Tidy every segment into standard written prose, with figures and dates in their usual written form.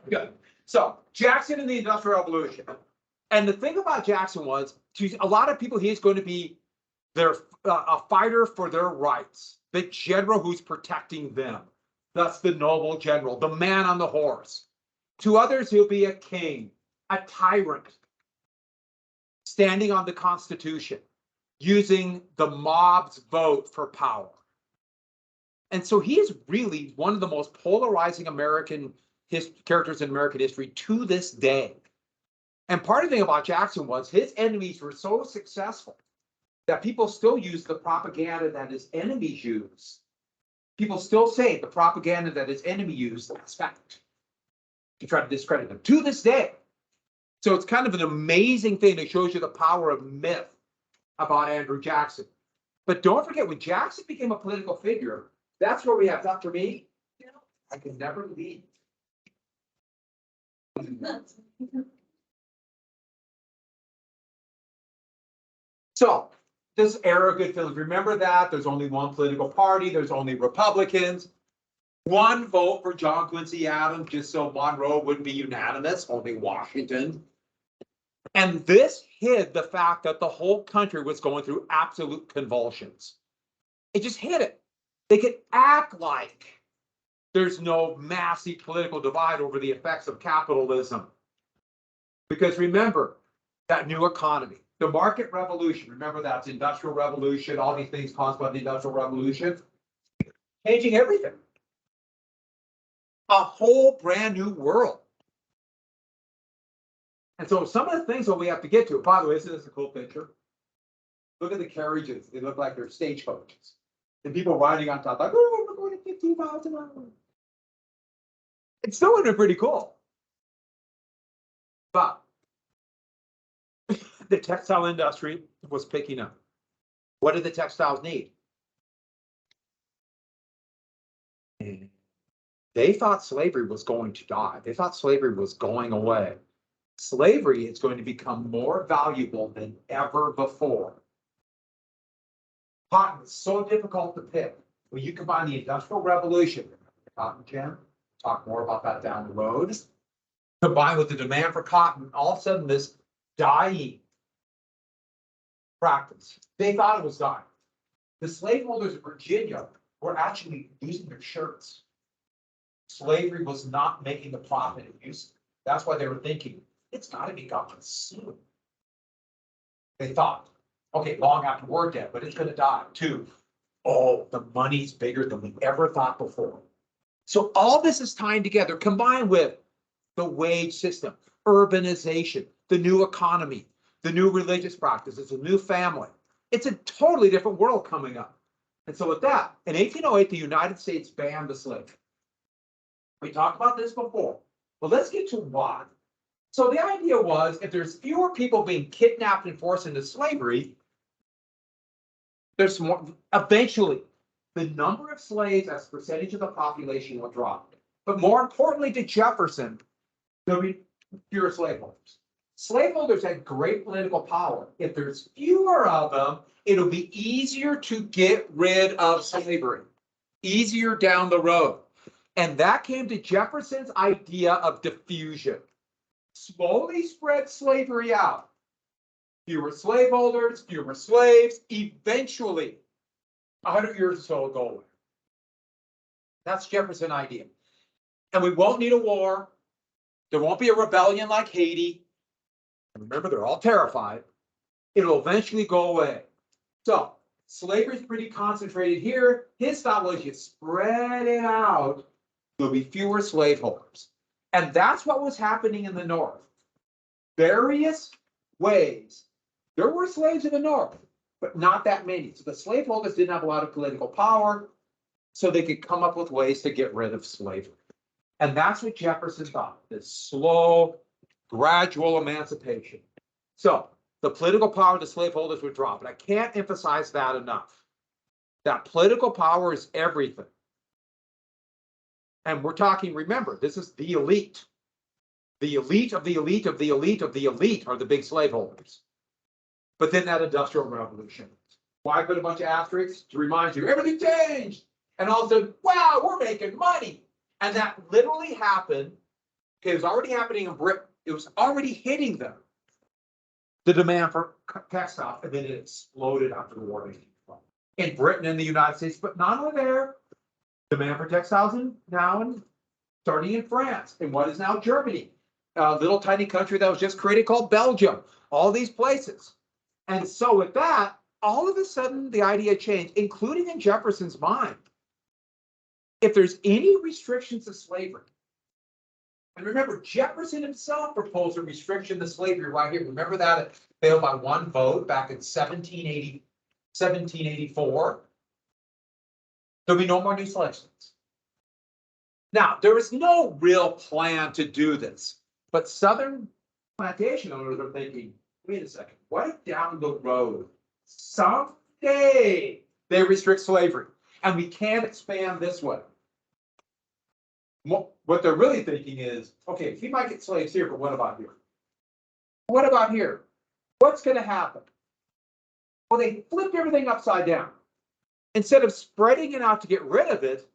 Good. So Jackson and the Industrial Revolution. And the thing about Jackson was, to a lot of people, he's going to be their a fighter for their rights, the general who's protecting them. That's the noble general, the man on the horse. To others, he'll be a king, a tyrant, standing on the Constitution, using the mob's vote for power. And so he is really one of the most polarizing American characters in American history to this day. And part of the thing about Jackson was his enemies were so successful that people still use the propaganda that his enemies use. People still say the propaganda that his enemy used as fact to try to discredit him to this day. So it's kind of an amazing thing that shows you the power of myth about Andrew Jackson. But don't forget, when Jackson became a political figure, that's where we have, not for me, I can never leave. So this era of good feelings, remember that there's only one political party, there's only Republicans. One vote for John Quincy Adams, just so Monroe wouldn't be unanimous, only Washington. And this hid the fact that the whole country was going through absolute convulsions. It just hid it. They could act like there's no massive political divide over the effects of capitalism. Because remember, that new economy, the market revolution, remember that's industrial revolution, all these things caused by the industrial revolution, changing everything. A whole brand new world. And so some of the things that we have to get to, by the way, isn't this a cool picture? Look at the carriages. They look like they're stagecoaches. And people riding on top like, oh, we're going to 15 miles an hour. It's still looking pretty cool. But the textile industry was picking up. What did the textiles need? They thought slavery was going to die. They thought slavery was going away. Slavery is going to become more valuable than ever before. Cotton is so difficult to pick. When you combine the Industrial Revolution, cotton gin, talk more about that down the road, combined with the demand for cotton, all of a sudden this dyeing practice, they thought it was dying. The slaveholders in Virginia were actually losing their shirts. Slavery was not making the profit it used to. That's why they were thinking, it's got to be gone soon. They thought, okay, long after we're dead, but it's going to die too. Oh, the money's bigger than we ever thought before. So all this is tying together, combined with the wage system, urbanization, the new economy, the new religious practices, a new family. It's a totally different world coming up. And so with that, in 1808, the United States banned the slave. We talked about this before. Well, let's get to why. So the idea was, if there's fewer people being kidnapped and forced into slavery, there's more, eventually, the number of slaves as a percentage of the population will drop. But more importantly to Jefferson, there'll be fewer slaveholders. Slaveholders had great political power. If there's fewer of them, it'll be easier to get rid of slavery, easier down the road. And that came to Jefferson's idea of diffusion. Slowly spread slavery out. Fewer slaveholders, fewer slaves, eventually, 100 years or so will go away. That's Jefferson's idea. And we won't need a war. There won't be a rebellion like Haiti. And remember, they're all terrified. It'll eventually go away. So slavery is pretty concentrated here. His thought was you spread it out, there'll be fewer slaveholders. And that's what was happening in the North. Various ways. There were slaves in the North, but not that many. So the slaveholders didn't have a lot of political power, so they could come up with ways to get rid of slavery. And that's what Jefferson thought, this slow, gradual emancipation. So the political power of the slaveholders would drop. And I can't emphasize that enough. That political power is everything. And we're talking, remember, this is the elite. The elite of the elite of the elite of the elite are the big slaveholders. But then that Industrial Revolution. Why put a bunch of asterisks? To remind you, everything changed. And all of a sudden, wow, we're making money. And that literally happened Okay, it was already happening in Britain. It was already hitting them. The demand for textiles, and then it exploded after the war in Britain and the United States, but not only there. Demand for textiles starting in France, and what is now Germany, a little tiny country that was just created called Belgium. All these places, and so with that, all of a sudden the idea changed, including in Jefferson's mind. If there's any restrictions to slavery, and remember, Jefferson himself proposed a restriction to slavery right here. Remember that it failed by one vote back in 1784. There'll be no more new slave states. Now, there was no real plan to do this, but Southern plantation owners are thinking, wait a second, what if down the road, someday they restrict slavery and we can't expand this way? What they're really thinking is, okay, we might get slaves here, but what about here? What about here? What's going to happen? Well, they flipped everything upside down. Instead of spreading it out to get rid of it,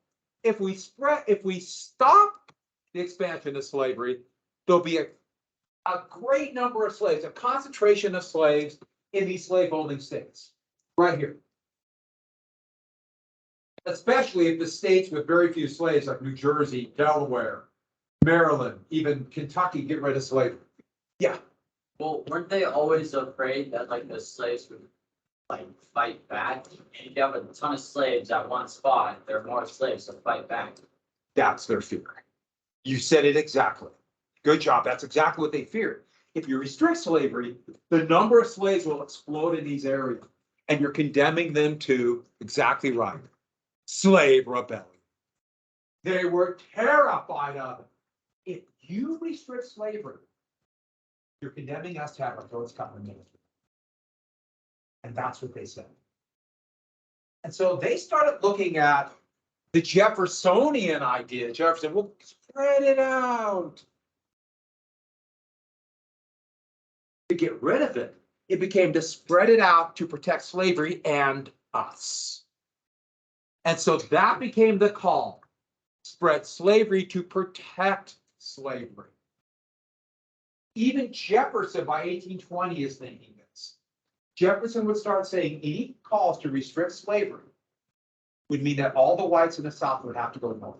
if we stop the expansion of slavery, there'll be a great number of slaves, a concentration of slaves in these slave-owning states, right here. Especially if the states with very few slaves, like New Jersey, Delaware, Maryland, even Kentucky, get rid of slavery. Yeah. Well, weren't they always afraid that like the slaves would like fight back? And if you have a ton of slaves at one spot, there are more slaves to fight back. That's their fear. You said it exactly. Good job. That's exactly what they feared. If you restrict slavery, the number of slaves will explode in these areas, and you're condemning them to exactly right. Slave rebellion. They were terrified of it. If you restrict slavery, you're condemning us to have our throats cut in the middle. And that's what they said. And so they started looking at the Jeffersonian idea. Jefferson, we'll spread it out. To get rid of it, it became to spread it out to protect slavery and us. And so that became the call. Spread slavery to protect slavery. Even Jefferson by 1820 is thinking this. Jefferson would start saying any calls to restrict slavery would mean that all the whites in the South would have to go north.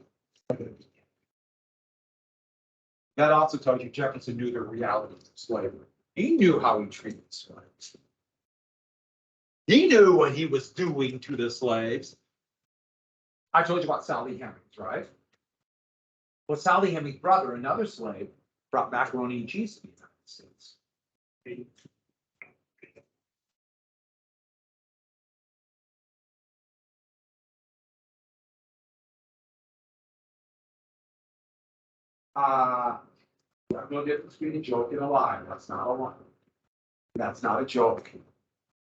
That also tells you Jefferson knew the reality of slavery. He knew how he treated slaves. He knew what he was doing to the slaves. I told you about Sally Hemings, right? Well, Sally Hemings' brother, another slave, brought macaroni and cheese to the United States. There's no difference between a joke and a lie. That's not a lie. That's not a joke.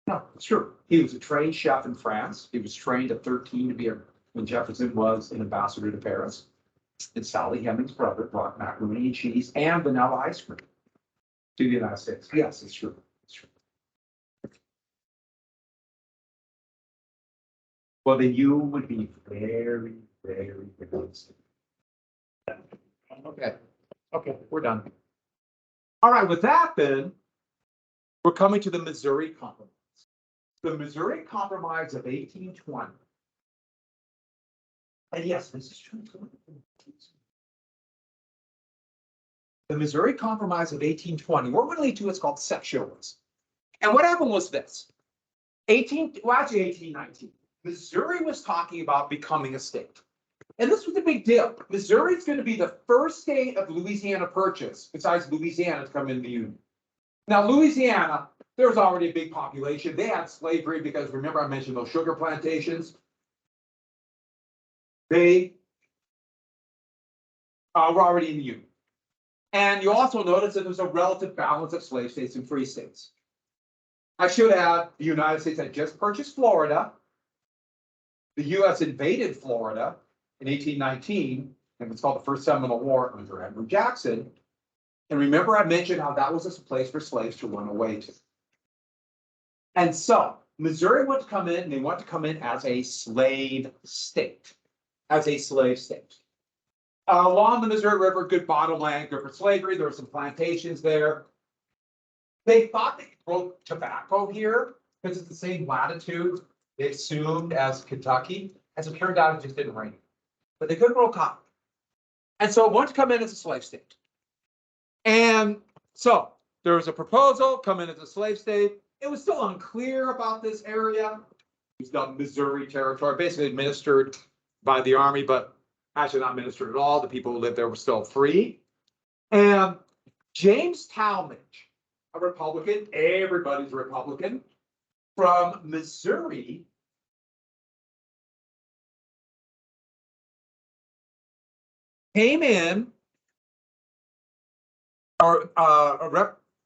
No, it's true. He was a trained chef in France. He was trained at 13 to be when Jefferson was an ambassador to Paris. And Sally Hemings' brother brought macaroni and cheese and vanilla ice cream to the United States. Yes, it's true. It's true. Well, then you would be very, very convinced. Okay. Okay, we're done. All right, with that, then, we're coming to the Missouri Compromise. The Missouri Compromise of 1820. And yes, this is true. The Missouri Compromise of 1820, what would lead to what's called sectionalism. And what happened was this. 1819, Missouri was talking about becoming a state. And this was a big deal. Missouri is going to be the first state of Louisiana purchase, besides Louisiana, to come into the Union. Now, Louisiana, there was already a big population. They had slavery because, remember I mentioned those sugar plantations? They were already in the Union. And you also notice that there's a relative balance of slave states and free states. I should add, the United States had just purchased Florida. The U.S. invaded Florida in 1819, and it's called the First Seminole War under APUSH Jackson. And remember I mentioned how that was a place for slaves to run away to. And so Missouri wanted to come in, and they want to come in as a slave state. As a slave state. Along the Missouri River, good bottomland, good for slavery. There were some plantations there. They thought they could grow tobacco here because it's the same latitude they assumed as Kentucky. As it turned out, it just didn't rain. But they could grow cotton. And so it wanted to come in as a slave state. And so there was a proposal, come in as a slave state. It was still unclear about this area. It was the Missouri Territory, basically administered by the Army, but actually not administered at all. The people who lived there were still free. And James Talmadge, a Republican, everybody's a Republican, from Missouri, came in or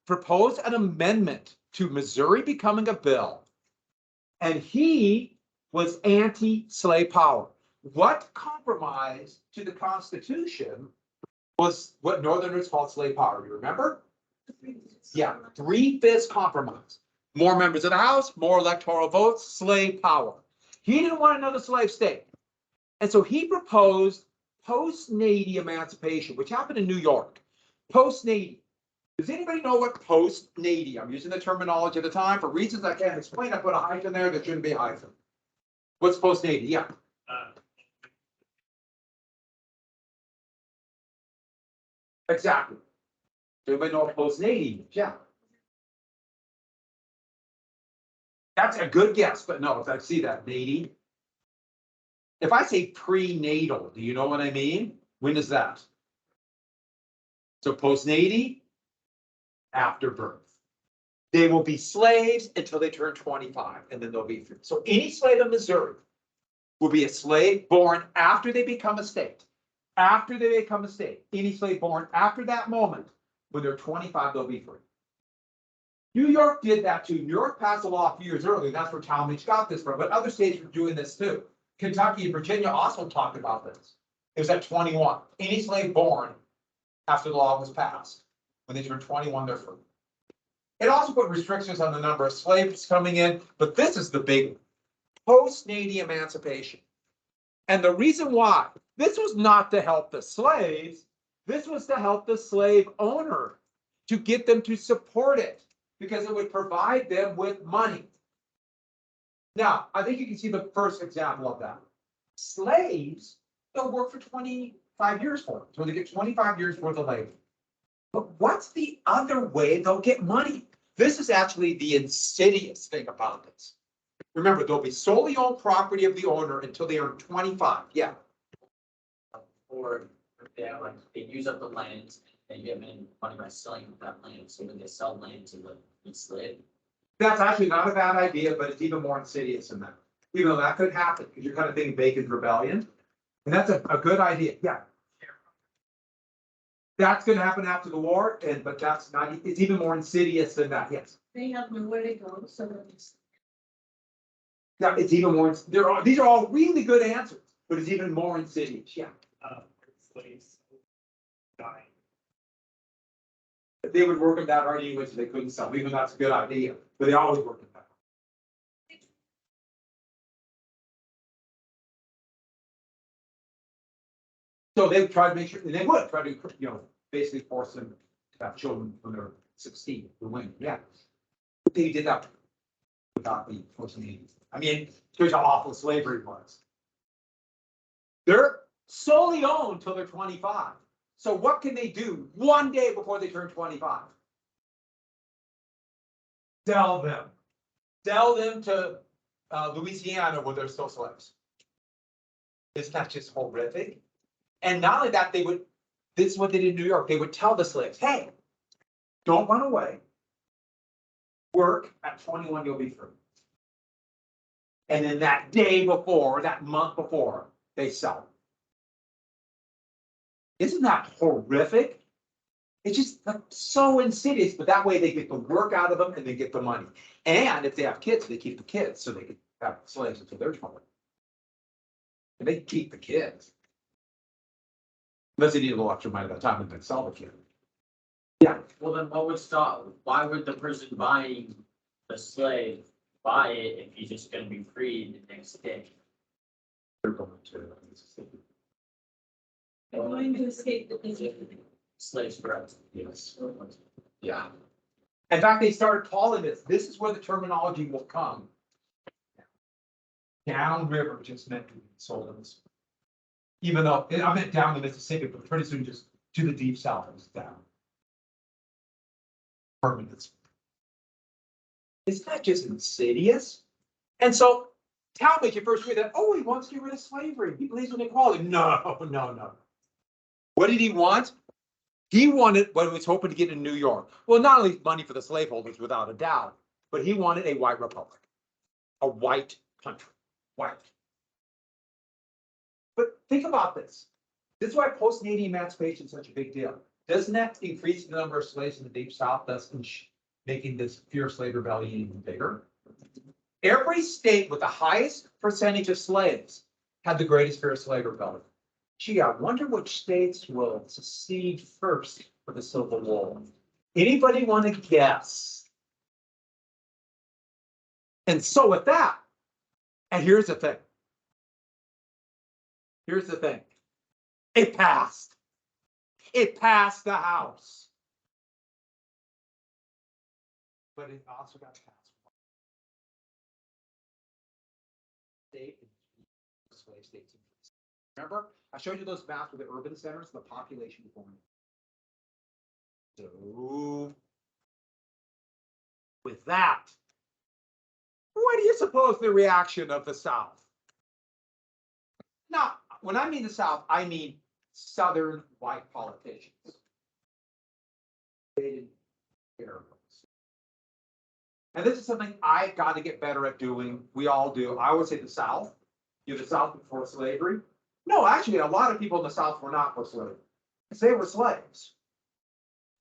proposed an amendment to Missouri becoming a bill. And he was anti-slave power. What compromise to the Constitution was what Northerners called slave power. You remember? Yeah, 3/5 compromise. More members of the House, more electoral votes, slave power. He didn't want another slave state. And so he proposed post-Nady emancipation, which happened in New York. Post-Nady. Does anybody know what post-Nady? I'm using the terminology at the time. For reasons I can't explain, I put a hyphen there that shouldn't be a hyphen. What's post-Nady? Yeah. Exactly. Everybody know what post-Nady means? Yeah. That's a good guess, but no, if I see that, Nady. If I say prenatal, do you know what I mean? When is that? So post-Nady, after birth. They will be slaves until they turn 25, and then they'll be free. So any slave in Missouri will be a slave born after they become a state. After they become a state, any slave born after that moment, when they're 25, they'll be free. New York did that too. New York passed a law a few years earlier. That's where Talmadge got this from, but other states were doing this too. Kentucky and Virginia also talked about this. It was at 21. Any slave born after the law was passed, when they turn 21, they're free. It also put restrictions on the number of slaves coming in, but this is the big one. Post-Nady emancipation. And the reason why, this was not to help the slaves, this was to help the slave owner, to get them to support it, because it would provide them with money. Now, I think you can see the first example of that. Slaves, they'll work for 25 years for them, so they get 25 years worth of labor. But what's the other way they'll get money? This is actually the insidious thing about this. Remember, they'll be solely owned property of the owner until they are 25. Yeah. Or they use up the land and get money by selling that land. So when they sell land to the enslaved. That's actually not a bad idea, but it's even more insidious than that. Even though that could happen, because you're kind of thinking Bacon's Rebellion. And that's a good idea. Yeah. That's going to happen after the war, but that's not, it's even more insidious than that. Yes. They have nowhere to go, so it's. Yeah, it's even more, these are all really good answers, but it's even more insidious. Yeah. Slaves dying. They would work them that hard anyway, so they couldn't sell, even though that's a good idea, but they always work them that hard. So they would try to make sure, and they would try to, basically force them to have children when they're 16 to win. Yeah. They did that without the forcing. I mean, here's how awful slavery was. They're solely owned till they're 25. So what can they do one day before they turn 25? Sell them. Sell them to Louisiana where they're still slaves. Isn't that just horrific? And not only that, this is what they did in New York. They would tell the slaves, hey, don't run away. Work at 21, you'll be free. And then that day before, that month before, they sell them. Isn't that horrific? It's just so insidious, but that way they get the work out of them and they get the money. And if they have kids, they keep the kids so they can have slaves until they're 20. And they keep the kids. Unless they need a little extra money at that time and then sell the kid. Yeah. Well, then what would stop, why would the person buying the slave buy it if he's just gonna be freed the next day? They're going to Mississippi. Going to escape the disease. Slaves forever. Yes. Yeah. In fact, they started calling this is where the terminology will come. Downriver just meant to be sold in this. Even though, I meant down the Mississippi, but pretty soon just to the deep south, it was down. Permanent. Isn't that just insidious? And so, tell me, if you first read that, oh, he wants to get rid of slavery. He believes in equality. No, no, no. What did he want? He wanted what he was hoping to get in New York. Well, not only money for the slaveholders, without a doubt, but he wanted a white republic, a white country, white. But think about this. This is why post-Canadian emancipation is such a big deal. Doesn't that increase the number of slaves in the deep south, thus making this fear of slave rebellion even bigger? Every state with the highest percentage of slaves had the greatest fear of slave rebellion. Gee, I wonder which states will secede first for the Civil War. Anybody want to guess? And so with that, and here's the thing. Here's the thing. It passed. It passed the House. But it also got passed. State and slave states. Remember, I showed you those maps with the urban centers, the population forming. So, with that, what do you suppose the reaction of the South? Now, when I mean the South, I mean Southern white politicians. They didn't care. And this is something I got to get better at doing. We all do. I always say the South. You're the South before slavery. No, actually, a lot of people in the South were not for slavery. They were slaves.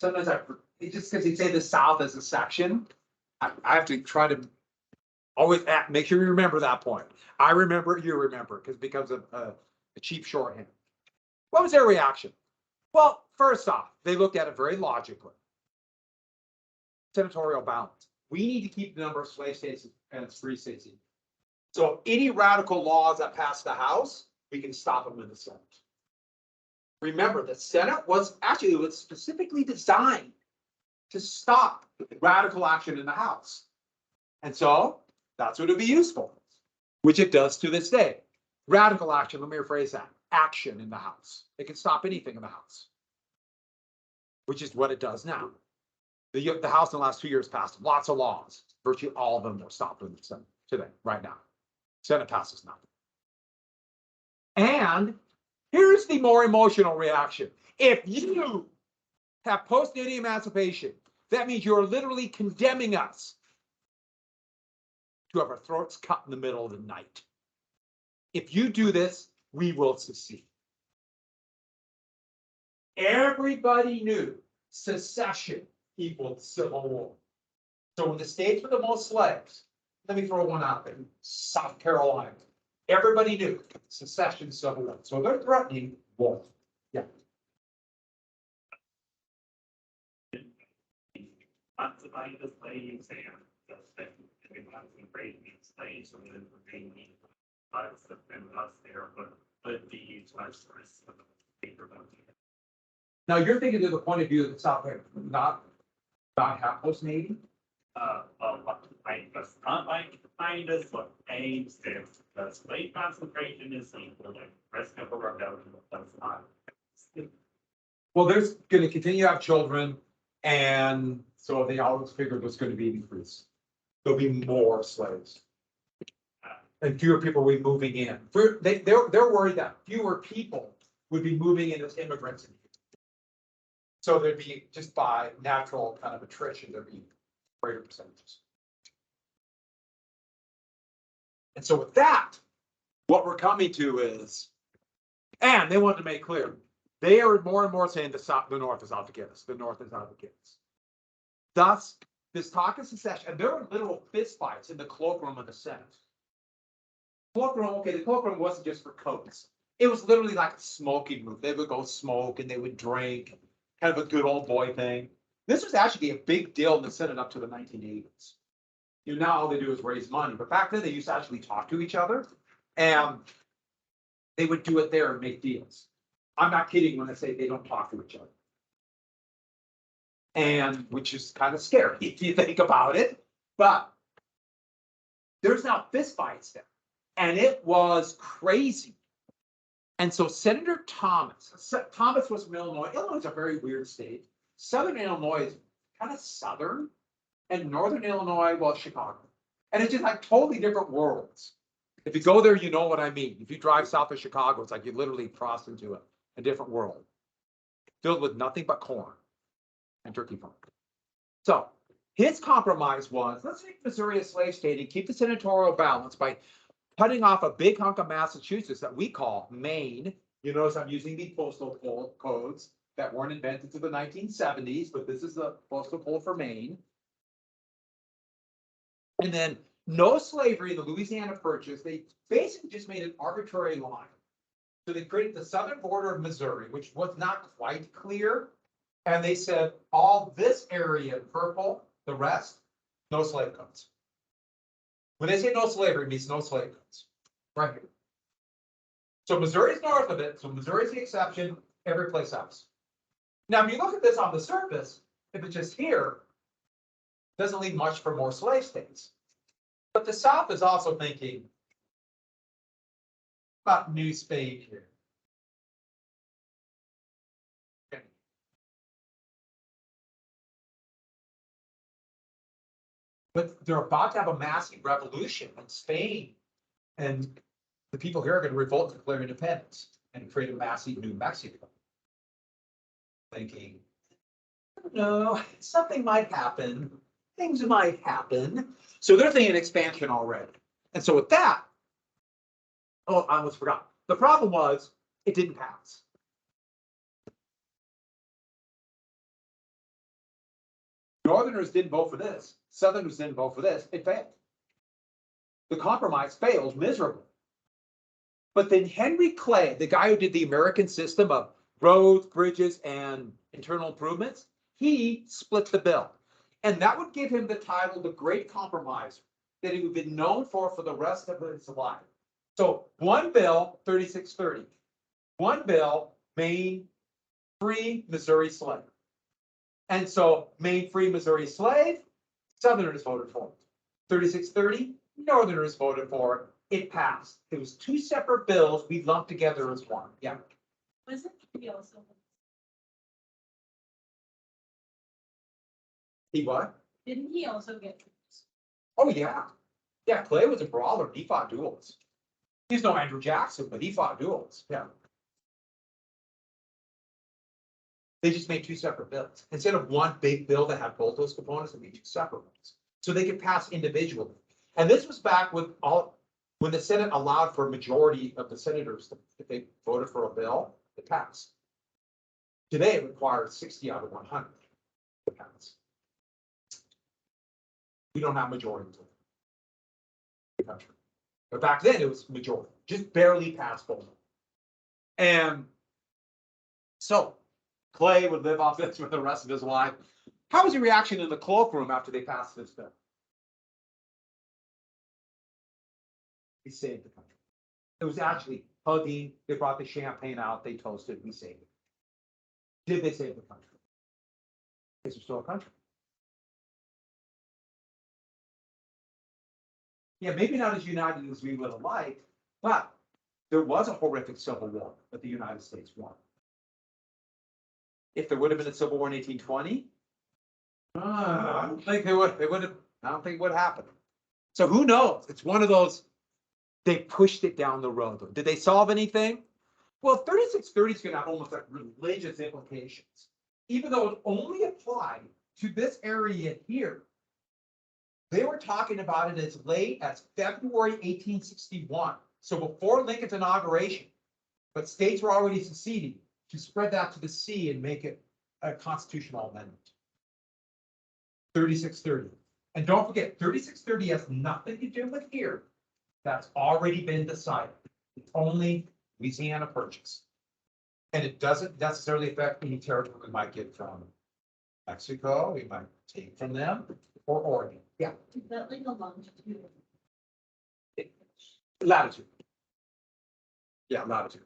Sometimes just because they say the South as a section, I have to try to always make sure you remember that point. I remember, you remember, because it becomes a cheap shorthand. What was their reaction? Well, first off, they looked at it very logically. Senatorial balance. We need to keep the number of slave states and free states. So any radical laws that pass the House, we can stop them in the Senate. Remember, the Senate was specifically designed to stop radical action in the House. And so that's what it would be useful, which it does to this day. Radical action, let me rephrase that, action in the House. It can stop anything in the House, which is what it does now. The House in the last 2 years passed lots of laws. Virtually all of them were stopped in the Senate today, right now. Senate passes nothing. And here's the more emotional reaction. If you have post-Canadian emancipation, that means you're literally condemning us to have our throats cut in the middle of the night. If you do this, we will secede. Everybody knew secession equaled civil war. So when the states with the most slaves, let me throw one out there, South Carolina, everybody knew secession, civil war. So they're threatening war. Yeah. Not to buy the slaves and the concentration of slaves and then remaining lives have been lost there, but the less risk of paper money. Now you're thinking to the point of view of the South, not have post-Navy? That's not like kind of what aims there. The slave concentration is equal to risk of a rebellion. That's not. Well, there's going to continue to have children, and so they always figured there's going to be an increase. There'll be more slaves. And fewer people will be moving in. They're worried that fewer people would be moving in as immigrants. So there'd be, just by natural kind of attrition, there'd be greater percentages. And so with that, what we're coming to is, and they wanted to make clear, they are more and more saying the North is out to get us. The North is out to get us. Thus, this talk of secession, and there were literal fistfights in the cloakroom of the Senate. Cloakroom, okay, the cloakroom wasn't just for coats. It was literally like a smoking room. They would go smoke and they would drink, kind of a good old boy thing. This was actually a big deal in the Senate up to the 1980s. Now all they do is raise money, but back then they used to actually talk to each other, and they would do it there and make deals. I'm not kidding when I say they don't talk to each other. And which is kind of scary if you think about it, but there's now fist fights there. And it was crazy. And so Senator Thomas was from Illinois. Illinois is a very weird state. Southern Illinois is kind of southern, and northern Illinois, well, Chicago. And it's just like totally different worlds. If you go there, you know what I mean. If you drive south of Chicago, it's like you literally cross into a different world, filled with nothing but corn and turkey farm. So his compromise was, let's make Missouri a slave state and keep the senatorial balance by cutting off a big hunk of Massachusetts that we call Maine. You notice I'm using the postal codes that weren't invented to the 1970s, but this is the postal code for Maine. And then no slavery in the Louisiana Purchase. They basically just made an arbitrary line. So they created the southern border of Missouri, which was not quite clear. And they said all this area in purple, the rest, no slave codes. When they say no slavery, it means no slave codes. Right here. So Missouri's north of it, so Missouri's the exception, every place else. Now, if you look at this on the surface, if it's just here, doesn't leave much for more slave states. But the South is also thinking about New Spain here. Okay. But they're about to have a massive revolution in Spain, and the people here are going to revolt and declare independence and create a massive New Mexico. Thinking, no, something might happen. Things might happen. So they're thinking expansion already. And so with that, oh, I almost forgot. The problem was it didn't pass. Northerners didn't vote for this. Southerners didn't vote for this. It failed. The compromise failed miserably. But then Henry Clay, the guy who did the American system of roads, bridges, and internal improvements, he split the bill. And that would give him the title, the Great Compromiser, that he would have been known for the rest of his life. So one bill, 3630. One bill, Maine free, Missouri slave. And so Maine free, Missouri slave, Southerners voted for it. 3630, Northerners voted for it. It passed. It was two separate bills we lumped together as one. Yeah. Wasn't he also? He what? Didn't he also get? Oh, yeah. Yeah, Clay was a brawler. He fought duels. He's no Andrew Jackson, but he fought duels. Yeah. They just made two separate bills. Instead of one big bill that had both those components, they made two separate ones. So they could pass individually. And this was back when the Senate allowed for a majority of the senators, if they voted for a bill, it passed. Today, it requires 60 out of 100 to pass. We don't have majority in the country. But back then it was majority, just barely passed both. And so Clay would live off this for the rest of his life. How was your reaction in the cloakroom after they passed this bill? He saved the country. It was actually hugging. They brought the champagne out. They toasted. We saved it. Did they save the country? Is it still a country? Yeah, maybe not as united as we would have liked, but there was a horrific civil war that the United States won. If there would have been a civil war in 1820, I don't think it would have. I don't think it would happen. So who knows? It's one of those. They pushed it down the road. Did they solve anything? Well, 3630 is going to have almost like religious implications, even though it only applied to this area here. They were talking about it as late as February 1861, so before Lincoln's inauguration, but states were already seceding to spread that to the sea and make it a constitutional amendment. 3630. And don't forget, 3630 has nothing to do with here. That's already been decided. It's only Louisiana Purchase. And it doesn't necessarily affect any territory we might get from Mexico, we might take from them, or Oregon. Yeah. Is that like a longitude? Latitude. Yeah, latitude.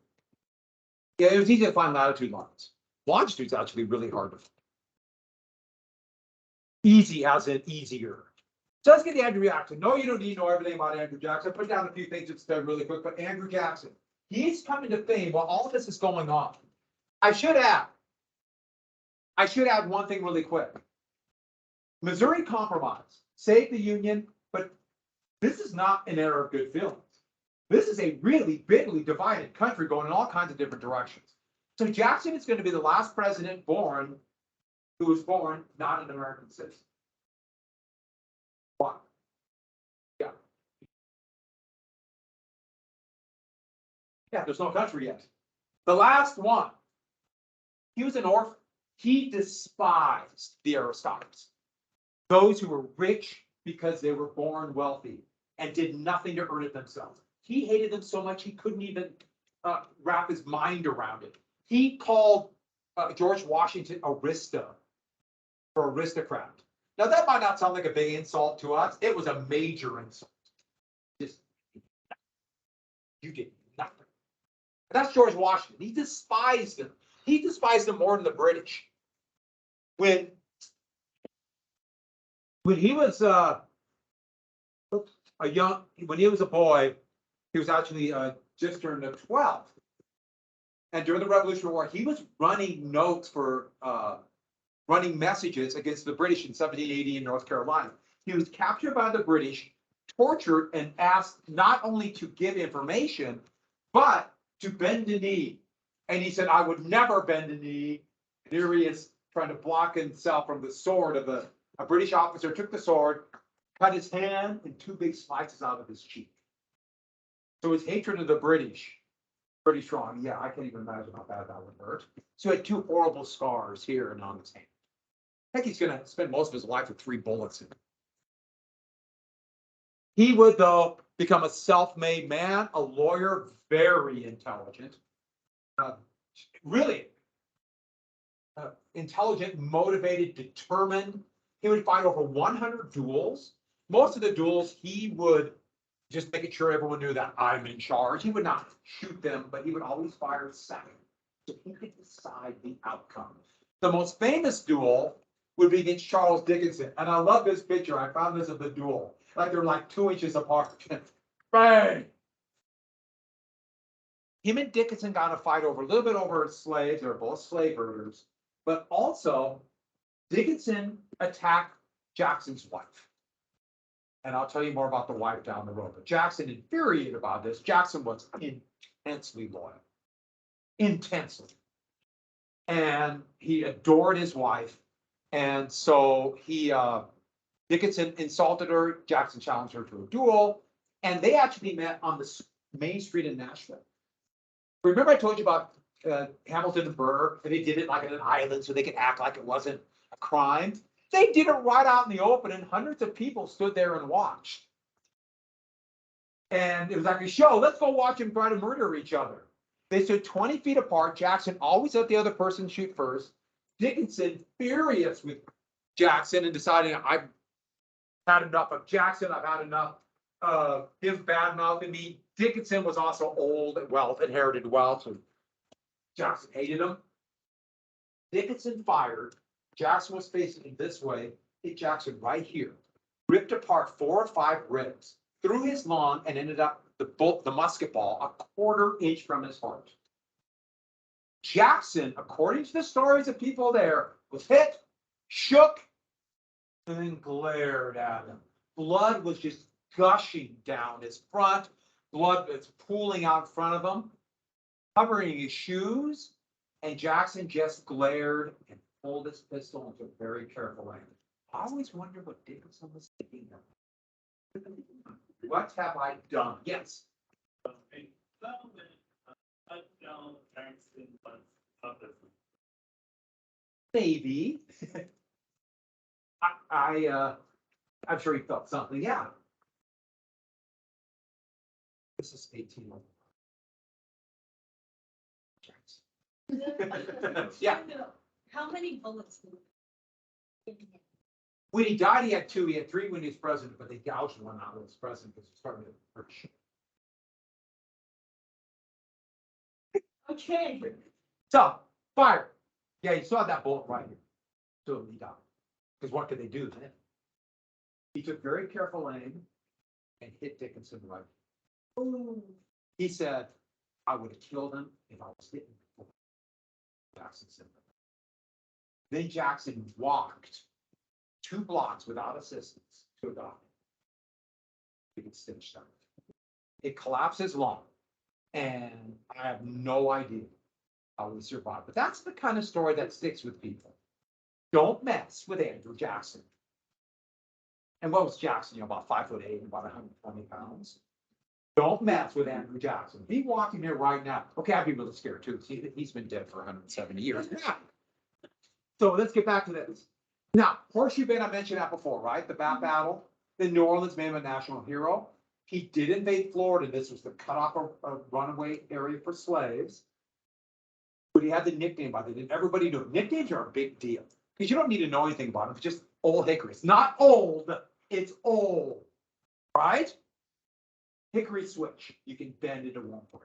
Yeah, it was easy to find latitude lines. Longitude's actually really hard to find. Easy as in easier. So let's get the Andrew Jackson. No, you don't need to know everything about Andrew Jackson. Put down a few things that's done really quick, but Andrew Jackson, he's coming to fame while all this is going on. I should add one thing really quick. Missouri Compromise saved the Union, but this is not an era of good feelings. This is a really bitterly divided country going in all kinds of different directions. So Jackson is going to be the last president born who was born not an American citizen. Why? Yeah. Yeah, there's no country yet. The last one, he was an orphan. He despised the aristocracy. Those who were rich because they were born wealthy and did nothing to earn it themselves. He hated them so much he couldn't even wrap his mind around it. He called George Washington arista for aristocrat. Now that might not sound like a big insult to us. It was a major insult. Just you did nothing. That's George Washington. He despised him. He despised him more than the British. When he was when he was a boy, he was actually just turned 12. And during the Revolutionary War, he was running notes for running messages against the British in 1780 in North Carolina. He was captured by the British, tortured, and asked not only to give information, but to bend the knee. And he said, I would never bend a knee. And here he is trying to block himself from the sword of a British officer, took the sword, cut his hand, and 2 big slices out of his cheek. So his hatred of the British, pretty strong. Yeah, I can't even imagine how bad that would hurt. So he had 2 horrible scars here and on his hand. I think he's going to spend most of his life with 3 bullets in him. He would, though, become a self-made man, a lawyer, very intelligent, really intelligent, motivated, determined. He would fight over 100 duels. Most of the duels, he would just making sure everyone knew that I'm in charge. He would not shoot them, but he would always fire second. So he could decide the outcome. The most famous duel would be against Charles Dickinson. And I love this picture. I found this of the duel. Like they're like 2 inches apart. Bang! Him and Dickinson got a fight over a little bit over slaves. They're both slave herders. But also, Dickinson attacked Jackson's wife. And I'll tell you more about the wife down the road. But Jackson, infuriated about this, Jackson was intensely loyal. Intensely. And he adored his wife. And so Dickinson insulted her. Jackson challenged her to a duel. And they actually met on the main street in Nashville. Remember I told you about Hamilton and Burr, and they did it like in an island so they could act like it wasn't a crime? They did it right out in the open, and hundreds of people stood there and watched. And it was like a show. Let's go watch them try to murder each other. They stood 20 feet apart. Jackson always let the other person shoot first. Dickinson furious with Jackson and deciding, I've had enough of Jackson. I've had enough of him bad-mouthing me. Dickinson was also old and inherited wealth. So Jackson hated him. Dickinson fired. Jackson was facing him this way. Hit Jackson right here. Ripped apart 4 or 5 ribs. Through his lung and ended up the musket ball a 1/4 inch from his heart. Jackson, according to the stories of people there, was hit, shook, and then glared at him. Blood was just gushing down his front. Blood was pooling out in front of him, covering his shoes. And Jackson just glared and pulled his pistol and took very careful aim. I always wonder what Dickinson was thinking of. What have I done? Yes. Maybe. I'm sure he felt something. Yeah. This is 18. Yeah. How many bullets? When he died, he had 2. He had 3 when he was president, but they gouged one out when he was president because it started to hurt. Okay. So, fire. Yeah, you saw that bullet right here. So he died. Because what could they do then? He took very careful aim and hit Dickinson right. Boom. He said, I would have killed him if I was hitting before. Jackson said that. Then Jackson walked 2 blocks without assistance to a doctor. He could stitch them. It collapses lung. And I have no idea how he survived. But that's the kind of story that sticks with people. Don't mess with Andrew Jackson. And what was Jackson? You know, about 5'8", about 120 pounds. Don't mess with Andrew Jackson. If he walked in here right now, okay, I'd be really scared too. He's been dead for 170 years. Yeah. So let's get back to this. Now, Horseshoe Bend, I mentioned that before, right? The Bat Battle. The New Orleans made him a national hero. He did invade Florida. This was the cutoff of runaway area for slaves. But he had the nickname by the everybody knew. Nicknames are a big deal because you don't need to know anything about him. It's just Old Hickory. It's not old. It's old, right? Hickory switch. You can bend it, it won't break.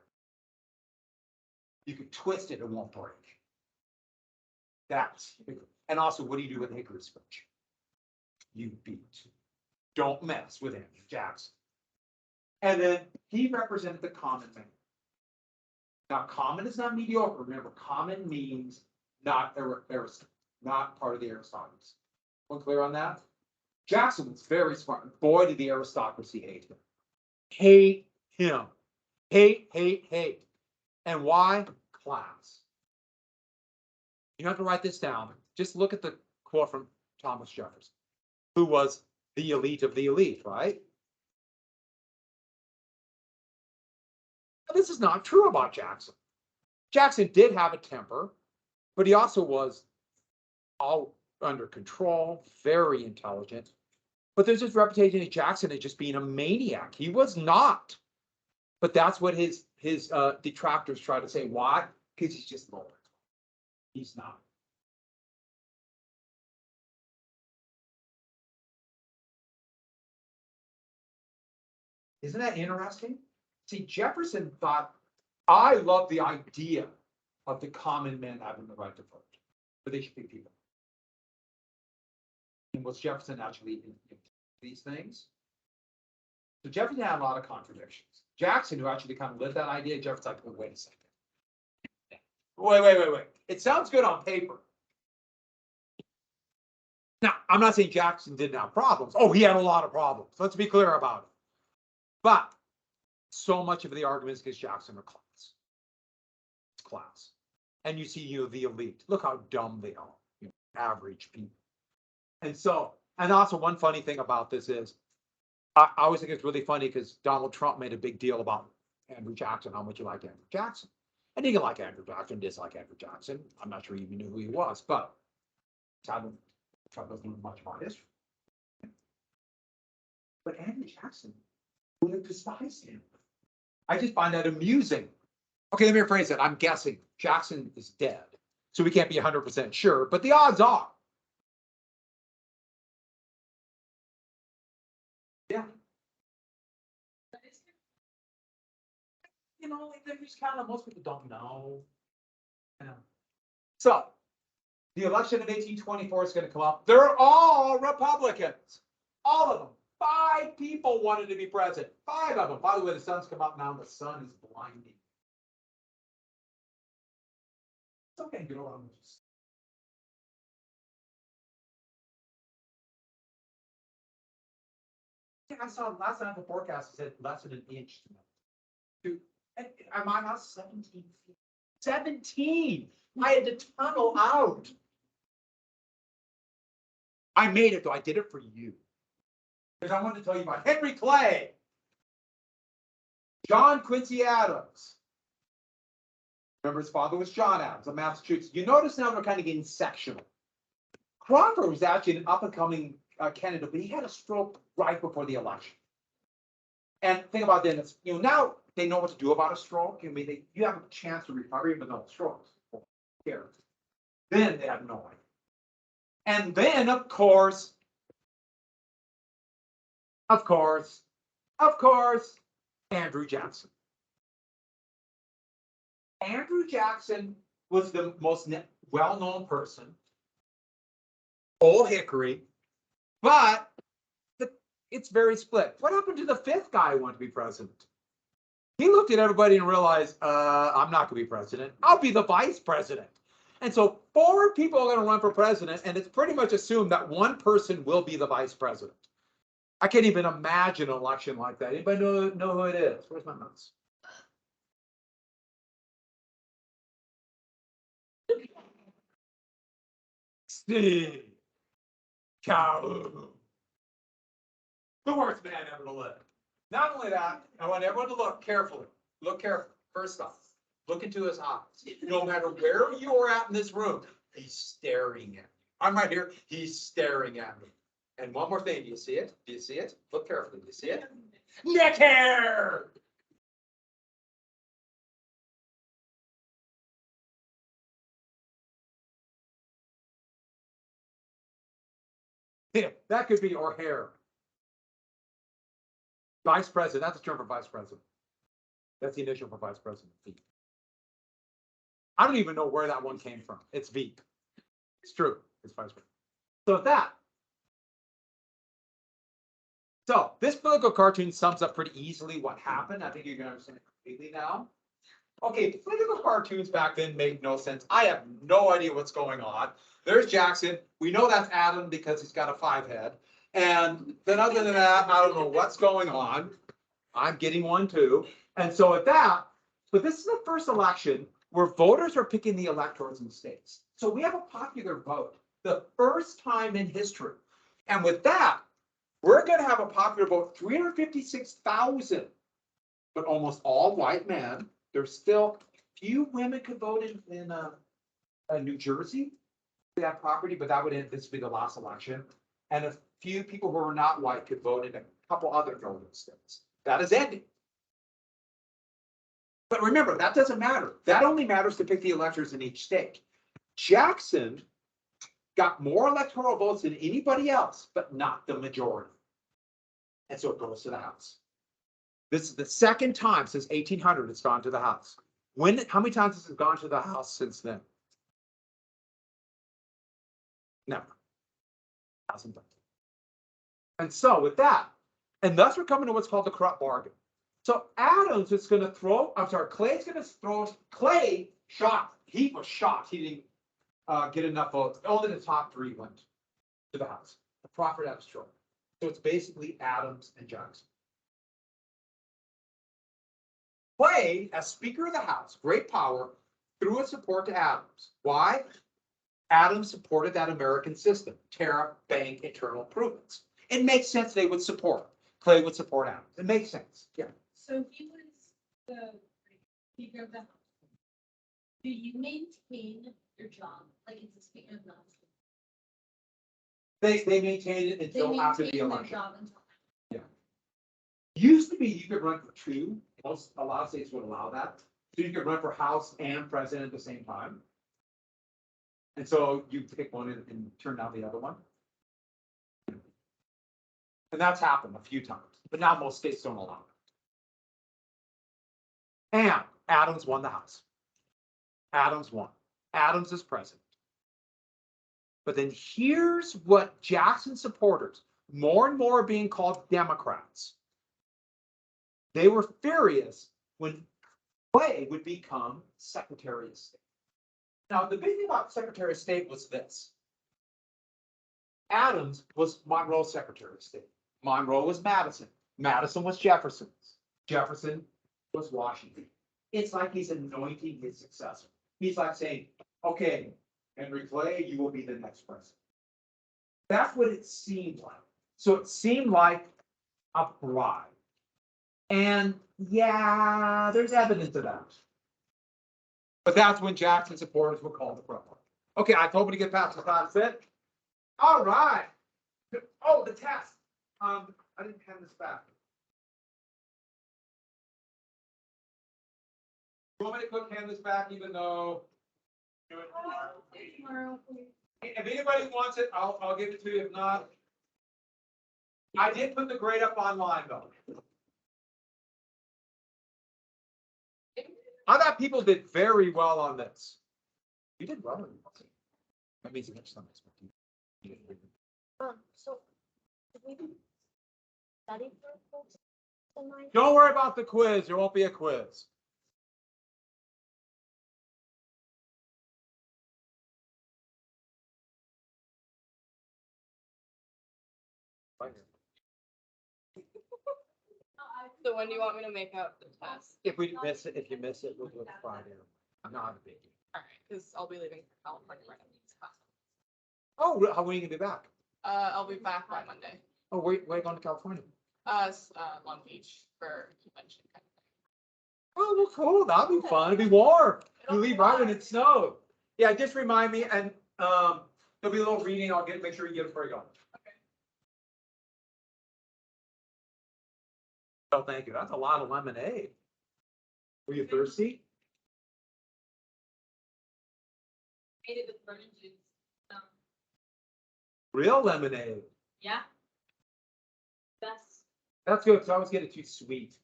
You can twist it, it won't break. That's hickory. And also, what do you do with a hickory switch? You beat. Don't mess with Andrew Jackson. And then he represented the common man. Now, common is not mediocre. Remember, common means not not part of the aristocracy. One clear on that? Jackson was very smart. Boy, did the aristocracy hate him. Hate him. Hate, hate, hate. And why? Class. You have to write this down. Just look at the quote from Thomas Jefferson, who was the elite of the elite, right? This is not true about Jackson. Jackson did have a temper, but he also was all under control, very intelligent. But there's this reputation of Jackson as just being a maniac. He was not. But that's what his detractors try to say. Why? Because he's just lower. He's not. Isn't that interesting? See, Jefferson thought, I love the idea of the common men having the right to vote, but they should be people. And was Jefferson actually in these things? So Jefferson had a lot of contradictions. Jackson, who actually kind of lived that idea, Jefferson's like, oh, wait a second. Wait. It sounds good on paper. Now, I'm not saying Jackson didn't have problems. Oh, he had a lot of problems. Let's be clear about it. But so much of the argument is because Jackson are class. It's class. And you see, the elite. Look how dumb they are. Average people. And so, and also one funny thing about this is, I always think it's really funny because Donald Trump made a big deal about Andrew Jackson, how much you like Andrew Jackson. And you can like Andrew Jackson, dislike Andrew Jackson. I'm not sure you even knew who he was, but Trump doesn't know much about history. But Andrew Jackson would have despised him. I just find that amusing. Okay, let me rephrase that. I'm guessing Jackson is dead. So we can't be 100% sure, but the odds are. Yeah. There's kind of, most people don't know. So, the election of 1824 is going to come up. They're all Republicans. All of them. 5 people wanted to be president. 5 of them. By the way, the sun's come up now. The sun is blinding. It's okay, get along with this. Yeah, I saw last night the forecast said less than an inch tonight. At my house, 17 feet. 17! I had to tunnel out. I made it though. I did it for you. Because I wanted to tell you about Henry Clay. John Quincy Adams. Remember, his father was John Adams of Massachusetts. You notice now we're kind of getting sectional. Crawford was actually an up-and-coming candidate, but he had a stroke right before the election. And think about this, now they know what to do about a stroke. You have a chance to recover even though strokes. Then they have no idea. And then, of course, Andrew Jackson. Andrew Jackson was the most well-known person. Old Hickory, but it's very split. What happened to the fifth guy who wanted to be president? He looked at everybody and realized, I'm not gonna be president. I'll be the vice president. And so 4 people are gonna run for president, and it's pretty much assumed that one person will be the vice president. I can't even imagine an election like that. Anybody know who it is? Where's my notes? Steve Calhoun. The worst man ever to live. Not only that, I want everyone to look carefully. Look carefully. First off, look into his eyes. No matter where you are at in this room, he's staring at you. I'm right here. He's staring at me. And one more thing. Do you see it? Do you see it? Look carefully. Do you see it? Neck hair. Yeah, that could be your hair. Vice president, that's the term for vice president. That's the initial for vice president. V. I don't even know where that one came from. It's V. It's true. It's vice president. So that. So this political cartoon sums up pretty easily what happened. I think you're going to understand it completely now. Okay, political cartoons back then made no sense. I have no idea what's going on. There's Jackson. We know that's Adam because he's got a 5 head. And then other than that, I don't know what's going on. I'm getting one too. And so at that, but this is the first election where voters are picking the electors in states. So we have a popular vote, the first time in history. And with that, we're going to have a popular vote, 356,000, but almost all white men. There's still few women could vote in New Jersey, that property, but that would end, this would be the last election. And a few people who are not white could vote in a couple other northern states. That is ending. But remember, that doesn't matter. That only matters to pick the electors in each state. Jackson got more electoral votes than anybody else, but not the majority. And so it goes to the House. This is the second time since 1800 it's gone to the House. How many times has it gone to the House since then? Never. Hasn't done. And so with that, and thus we're coming to what's called the corrupt bargain. So Adams is going to throw, Clay's going to throw, Clay shocked. He was shocked. He didn't get enough votes. Only the top 3 went to the House. The profit Adams short. So it's basically Adams and Jackson. Clay, as Speaker of the House, great power, threw his support to Adams. Why? Adams supported that American system, tariff, bank, internal improvements. It makes sense they would support. Clay would support Adams. It makes sense. Yeah. So he was the Speaker of the House. Do you maintain your job, like it's a Speaker of the House? They maintained it They until after the maintain their election. job until. Used to be you could run for 2. A lot of states would allow that. So you could run for House and President at the same time. And so you pick one and turn down the other one. And that's happened a few times, but now most states don't allow it. And Adams won the House. Adams won. Adams is president. But then here's what Jackson supporters, more and more being called Democrats. They were furious when Clay would become Secretary of State. Now, the big thing about Secretary of State was this. Adams was Monroe's Secretary of State. Monroe was Madison. Madison was Jefferson's. Jefferson was Washington. It's like he's anointing his successor. He's like saying, okay, Henry Clay, you will be the next president. That's what it seemed like. So it seemed like a bribe. And yeah, there's evidence of that. But that's when Jackson supporters were called the corrupt. Okay, I told me to get past the class fit. All right. Oh, the test. I didn't hand this back. You want me to quick hand this back, even though? Tomorrow, please. If anybody wants it, I'll give it to you. If not, I did put the grade up online though. I thought people did very well on this. You did well. That means the next time. So, did we study for folks tonight? Don't worry about the quiz. There won't be a quiz. So when do you want me to make up the test? If we miss it, if you miss it, we'll do it Friday. I'm not a biggie. Alright, cause I'll be leaving for California right after. Oh, how are you gonna be back? I'll be back by Monday. Oh, where you going to California? Long Beach for convention. Oh, well, cool. That'll be fun. It'll be warm. You leave right when it snowed. Yeah, just remind me and, there'll be a little reading. I'll make sure you get it before you go. Oh, thank you. That's a lot of lemonade. Were you thirsty? Made it with lemon juice. Real lemonade. Yeah. Best. That's good, because I always get it too sweet.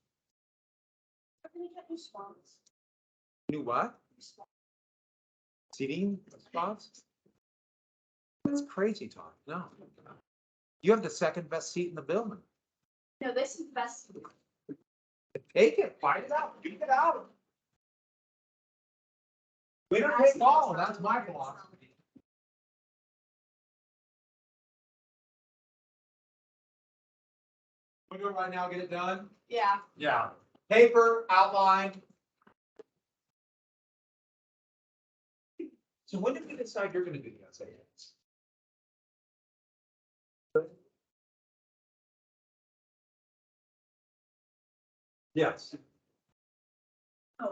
We're gonna get new swans. New what? Seating spots? That's crazy talk. No. You have the second best seat in the building. No, this is the best. Take it, fight it out, beat it out. Winner take all, that's my philosophy. We do it right now, get it done? Yeah. Yeah. Paper, outline. So when did you decide you're gonna do the essay? Yes. I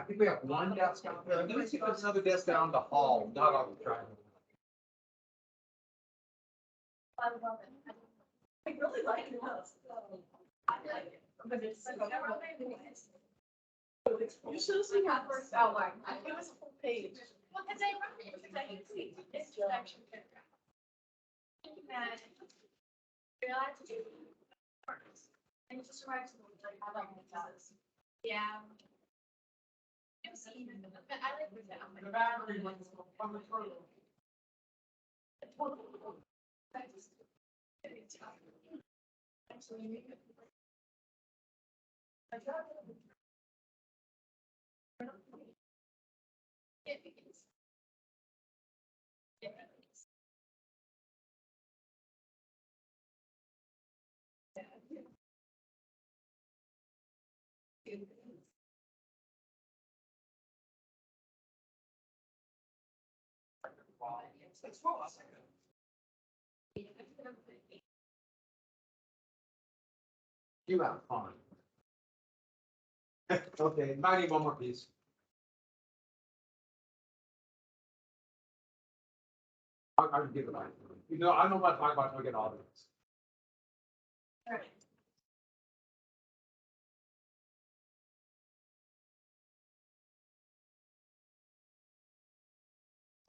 think we have one desk out there. Let me see if there's another desk down the hall, not on the drive. I love it. I really like it. I like it. But it's so. You should have seen that first outline. It was a full page. Well, because I wrote it, because I can see it's just actually paragraph. Realize to do first. And it just reminds me like how that does. Yeah. It was even, but I like with that. Actually. It begins. You have fun. Okay, might need one more piece. I can give it back. You know, I don't know what I'm about to get all of this. Alright.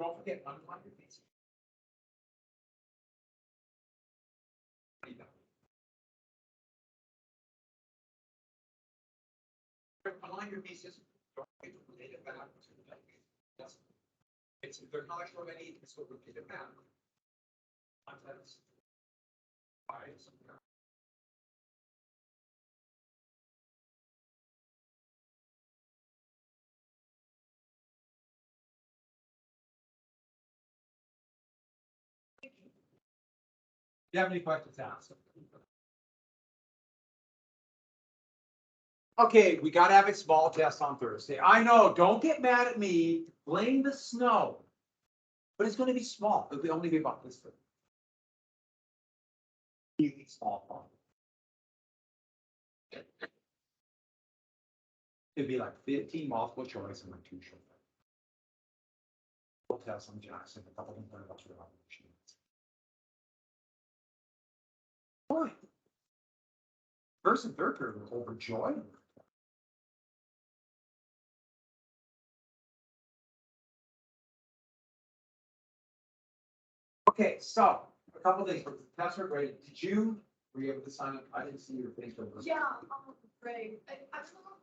Don't forget, underline your piece. Align your pieces. Don't forget to rotate it back. Yes. It's, if they're not already, it's what rotate it back. Contents. Bias. If you have any questions, ask. Okay, we gotta have a small test on Thursday. I know, don't get mad at me, blame the snow. But it's gonna be small, it'll only be about this big. Really small problem. It'd be like 15 multiple choice and like 2 short. We'll test on Jackson, a couple of them about your observations. Boy. First and third period were overjoyed. Okay, so a couple things. Tests are great. Were you able to sign up? I didn't see your Facebook. Yeah, great. I don't know.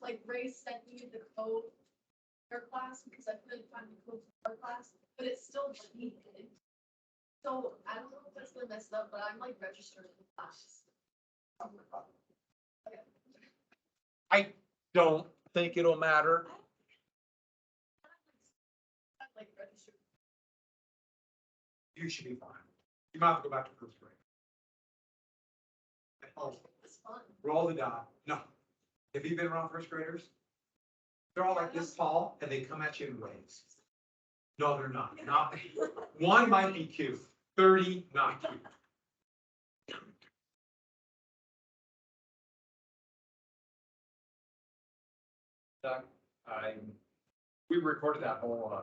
like Ray sent me the code for class because I couldn't find the code for our class, but it's still cheated. So I don't know if that's gonna mess it up, but I'm like registered in the class. Okay. I don't think it'll matter. I'm like registered. You should be fine. You might have to go back to first grade. Oh, It's fun. roll the die. No. Have you been around first graders? They're all like this tall and they come at you in waves. No, they're not. Not, one might be cute, 30 not cute. Doug, we recorded that whole